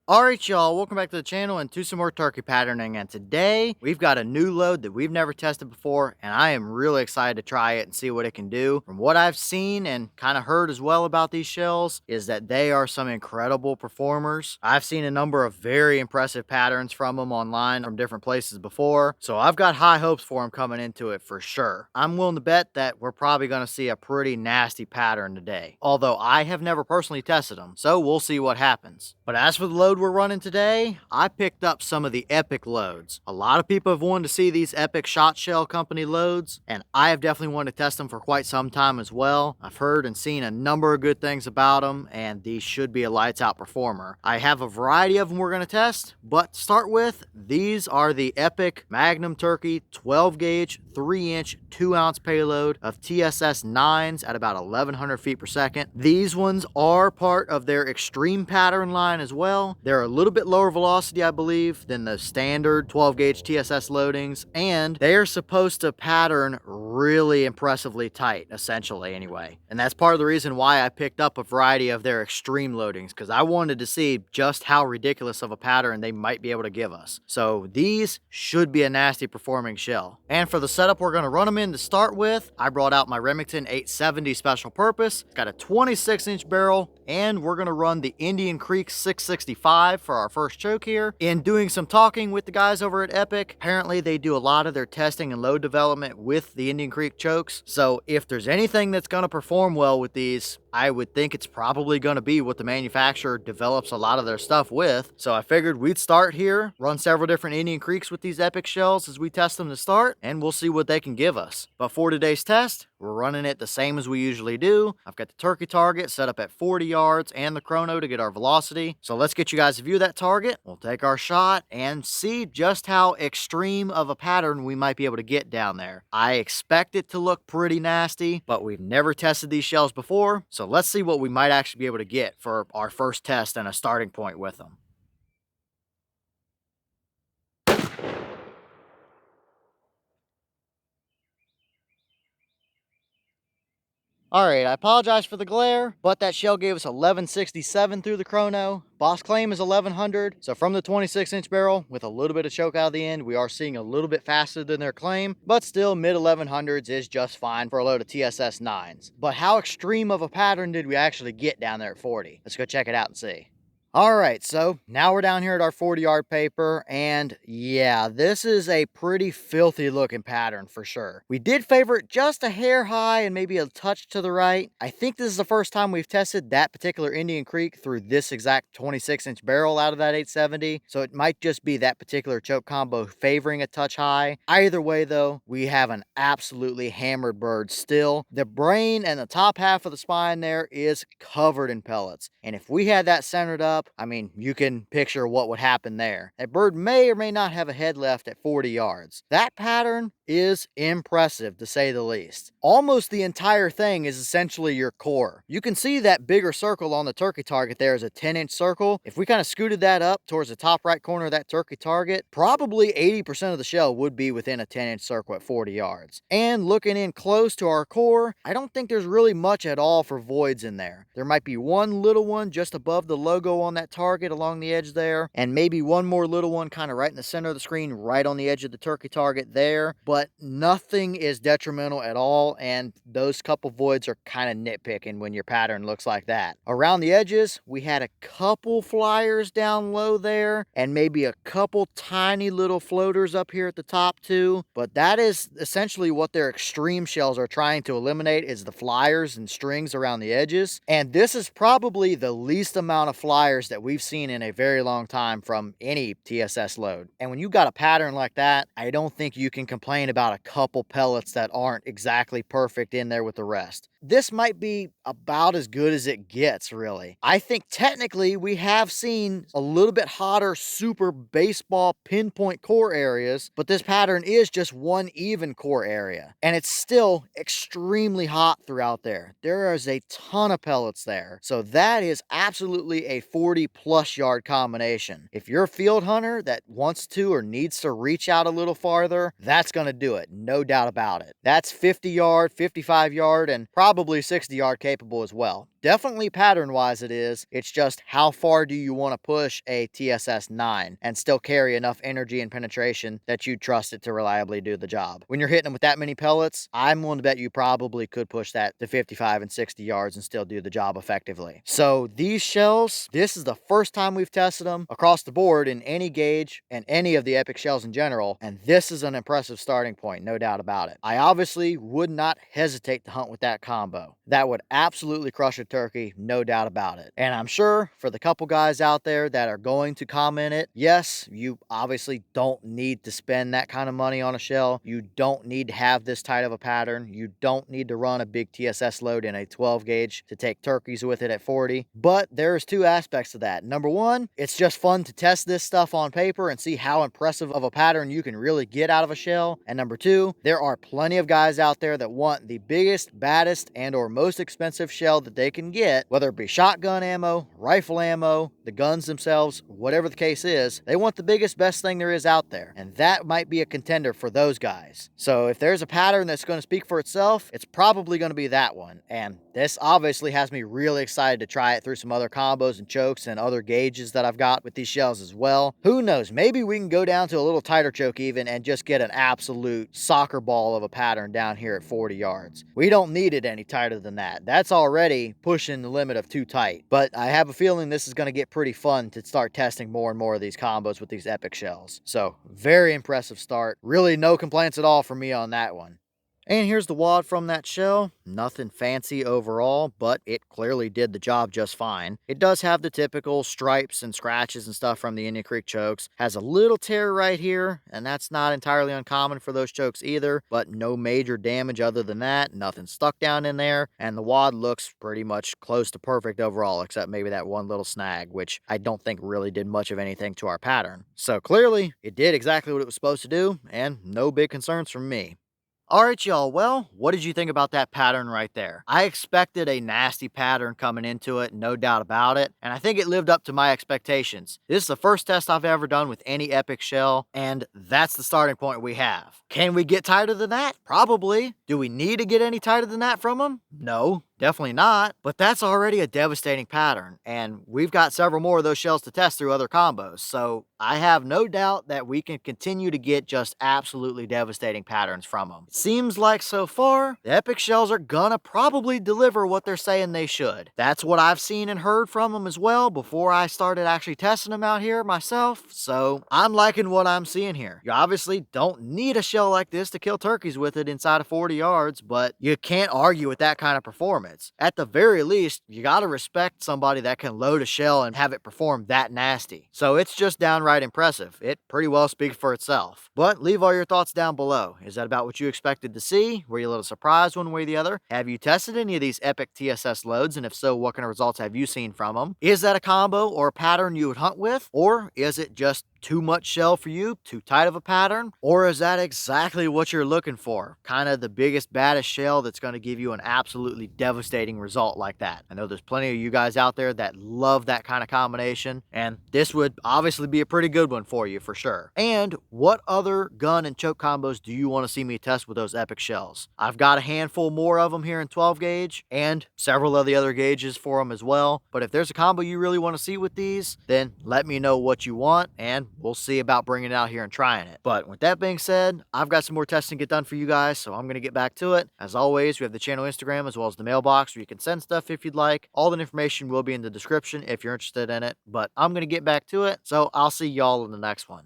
Alright y'all, welcome back to the channel and to some more turkey patterning, and today we've got a new load that we've never tested before and I am really excited to try it and see what it can do. From what I've seen and kind of heard as well about these shells is that they are some incredible performers. I've seen a number of very impressive patterns from them online from different places before, so I've got high hopes for them coming into it for sure. I'm willing to bet that we're probably going to see a pretty nasty pattern today, although I have never personally tested them, so we'll see what happens. But as for the load we're running today, I picked up some of the Epic loads. A lot of people have wanted to see these Epic Shotshell company loads, and I have definitely wanted to test them for quite some time as well. I've heard and seen a number of good things about them, and these should be a lights out performer. I have a variety of them we're going to test, but to start with, these are the Epic Magnum Turkey 12 gauge 3-inch 2-ounce payload of TSS 9s at about 1100 feet per second. These ones are part of their extreme pattern line as well. They're a little bit lower velocity, I believe, than the standard 12 gauge TSS loadings, and they are supposed to pattern really impressively tight, essentially anyway. And that's part of the reason why I picked up a variety of their extreme loadings, because I wanted to see just how ridiculous of a pattern they might be able to give us. So these should be a nasty performing shell. And for the setup we're going to run them in to start with, I brought out my Remington 870 special purpose. It's got a 26-inch barrel, and we're going to run the Indian Creek 665 for our first choke here. In doing some talking with the guys over at Epic, apparently they do a lot of their testing and load development with the Indian Creek chokes. So if there's anything that's going to perform well with these, I would think it's probably going to be what the manufacturer develops a lot of their stuff with. So I figured we'd start here, run several different Indian Creeks with these Epic shells as we test them to start, and we'll see what they can give us. But for today's test, we're running it the same as we usually do. I've got the turkey target set up at 40 yards and the chrono to get our velocity. So let's get you guys a view of that target. We'll take our shot and see just how extreme of a pattern we might be able to get down there. I expect it to look pretty nasty, but we've never tested these shells before. So let's see what we might actually be able to get for our first test and a starting point with them. Alright, I apologize for the glare, but that shell gave us 1167 through the chrono. Boss claim is 1100, so from the 26-inch barrel, with a little bit of choke out of the end, we are seeing a little bit faster than their claim, but still mid-1100s is just fine for a load of TSS 9s. But how extreme of a pattern did we actually get down there at 40? Let's go check it out and see. Alright, so now we're down here at our 40-yard paper, and yeah, this is a pretty filthy looking pattern for sure. We did favor it just a hair high and maybe a touch to the right. I think this is the first time we've tested that particular Indian Creek through this exact 26-inch barrel out of that 870, so it might just be that particular choke combo favoring a touch high. Either way though, we have an absolutely hammered bird still. The brain and the top half of the spine there is covered in pellets, and if we had that centered up, I mean, you can picture what would happen there. That bird may or may not have a head left at 40 yards. That pattern is impressive, to say the least. Almost the entire thing is essentially your core. You can see that bigger circle on the turkey target there is a 10-inch circle. If we kind of scooted that up towards the top right corner of that turkey target, probably 80% of the shell would be within a 10-inch circle at 40 yards. And looking in close to our core, I don't think there's really much at all for voids in there. There might be one little one just above the logo on that target along the edge there, and maybe one more little one kind of right in the center of the screen, right on the edge of the turkey target there, but nothing is detrimental at all, and those couple voids are kind of nitpicking when your pattern looks like that. Around the edges, we had a couple flyers down low there, and maybe a couple tiny little floaters up here at the top too, but that is essentially what their extreme shells are trying to eliminate, is the flyers and strings around the edges. And this is probably the least amount of flyers that we've seen in a very long time from any TSS load. And when you got a pattern like that, I don't think you can complain about a couple pellets that aren't exactly perfect in there with the rest. This might be about as good as it gets, really. I think technically we have seen a little bit hotter super baseball pinpoint core areas, but this pattern is just one even core area, and it's still extremely hot throughout there. There is a ton of pellets there, so that is absolutely a 40+ yard combination. If you're a field hunter that wants to or needs to reach out a little farther, that's going to do it, no doubt about it. That's 50 yard, 55 yard, and probably 60 yard capable as well. definitely pattern-wise it is. It's just how far do you want to push a TSS 9 and still carry enough energy and penetration that you trust it to reliably do the job. When you're hitting them with that many pellets, I'm willing to bet you probably could push that to 55 and 60 yards and still do the job effectively. So these shells, this is the first time we've tested them across the board in any gauge and any of the Epic shells in general, and this is an impressive starting point, no doubt about it. I obviously would not hesitate to hunt with that combo. That would absolutely crush a turkey, no doubt about it. And I'm sure for the couple guys out there that are going to comment it, yes, you obviously don't need to spend that kind of money on a shell. You don't need to have this tight of a pattern. You don't need to run a big TSS load in a 12 gauge to take turkeys with it at 40. But there's two aspects to that. Number one, it's just fun to test this stuff on paper and see how impressive of a pattern you can really get out of a shell. And number two, there are plenty of guys out there that want the biggest, baddest, and or most expensive shell that they can get, whether it be shotgun ammo, rifle ammo, the guns themselves, whatever the case is. They want the biggest, best thing there is out there, and that might be a contender for those guys. So if there's a pattern that's going to speak for itself, it's probably going to be that one. And this obviously has me really excited to try it through some other combos and chokes and other gauges that I've got with these shells as well. Who knows, maybe we can go down to a little tighter choke even and just get an absolute soccer ball of a pattern down here at 40 yards. We don't need it any tighter than that. That's already pushing the limit of too tight. But I have a feeling this is going to get pretty fun to start testing more and more of these combos with these Epic shells. So very impressive start. Really no complaints at all from me on that one. And here's the wad from that shell. Nothing fancy overall, but it clearly did the job just fine. It does have the typical stripes and scratches and stuff from the Indian Creek chokes. Has a little tear right here, and that's not entirely uncommon for those chokes either, but no major damage other than that. Nothing stuck down in there, and the wad looks pretty much close to perfect overall, except maybe that one little snag, which I don't think really did much of anything to our pattern. So clearly, it did exactly what it was supposed to do, and no big concerns from me. Alright y'all, well, what did you think about that pattern right there? I expected a nasty pattern coming into it, no doubt about it, and I think it lived up to my expectations. This is the first test I've ever done with any Epic shell, and that's the starting point we have. Can we get tighter than that? Probably. Do we need to get any tighter than that from them? No. Definitely not, but that's already a devastating pattern, and we've got several more of those shells to test through other combos, so I have no doubt that we can continue to get just absolutely devastating patterns from them. It seems like so far, the Epic shells are gonna probably deliver what they're saying they should. That's what I've seen and heard from them as well before I started actually testing them out here myself, so I'm liking what I'm seeing here. You obviously don't need a shell like this to kill turkeys with it inside of 40 yards, but you can't argue with that kind of performance. At the very least, you gotta respect somebody that can load a shell and have it perform that nasty. So it's just downright impressive. It pretty well speaks for itself. But leave all your thoughts down below. Is that about what you expected to see? Were you a little surprised one way or the other? Have you tested any of these Epic TSS loads? And if so, what kind of results have you seen from them? Is that a combo or a pattern you would hunt with? Or is it just too much shell for you, too tight of a pattern? Or is that exactly what you're looking for? Kind of the biggest, baddest shell that's going to give you an absolutely devastating result like that. I know there's plenty of you guys out there that love that kind of combination, and this would obviously be a pretty good one for you for sure. And what other gun and choke combos do you want to see me test with those Epic shells? I've got a handful more of them here in 12 gauge and several of the other gauges for them as well. But if there's a combo you really want to see with these, then let me know what you want and we'll see about bringing it out here and trying it. But with that being said, I've got some more testing to get done for you guys, so I'm going to get back to it. As always, we have the channel Instagram as well as the mailbox where you can send stuff if you'd like. All the information will be in the description if you're interested in it, but I'm going to get back to it, so I'll see y'all in the next one.